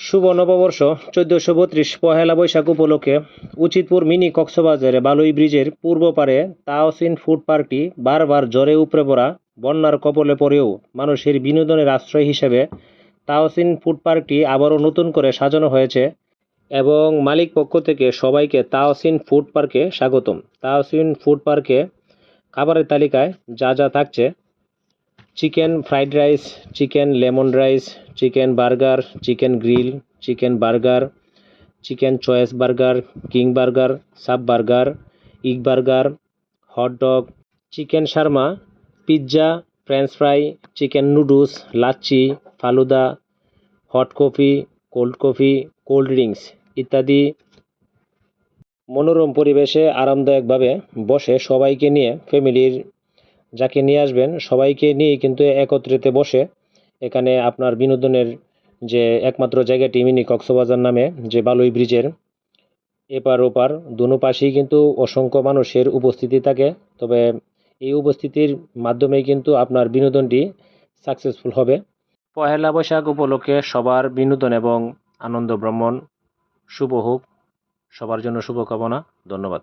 শুভ নববর্ষ 1432 পহেলা বৈশাখ উপলক্ষে উচিতপুর মিনি কক্সবাজারে বালুই ব্রিজের পূর্ব পারে তাওসিন ফুড পার্কটি বারবার ঝড়ে উপড়ে পড়া বন্যার কবলে পড়েও মানুষের বিনোদনের আশ্রয় হিসেবে তাওসিন ফুড পার্কটি আবারও নতুন করে সাজানো হয়েছে এবং মালিক পক্ষ থেকে সবাইকে তাওসিন ফুড পার্কে স্বাগতম। তাওসিন ফুড পার্কে খাবারের তালিকায় যা যা থাকছে: chicken fried rice, chicken lemon rice, chicken burger, chicken grill, chicken burger, chicken choice burger, king burger, sub burger, ইগ burger, hot dog, chicken Sharma, pizza, French fry, chicken noodles, lassi, falooda, hot coffee, cold drinks ইত্যাদি। মনোরম পরিবেশে আরামদায়কভাবে বসে সবাইকে নিয়ে, ফ্যামিলির যাকে নিয়ে আসবেন সবাইকে নিয়ে কিন্তু একত্রিত বসে এখানে আপনার বিনোদনের যে একমাত্র জায়গাটি মিনি কক্সবাজার নামে, যে বালুই ব্রিজের এপার ওপার দুনো পাশেই কিন্তু অসংখ্য মানুষের উপস্থিতি থাকে। তবে এই উপস্থিতির মাধ্যমেই কিন্তু আপনার বিনোদনটি সাকসেসফুল হবে। পহেলা বৈশাখ উপলক্ষে সবার বিনোদন এবং আনন্দ ভ্রমণ শুভ হোক, সবার জন্য শুভকামনা। ধন্যবাদ।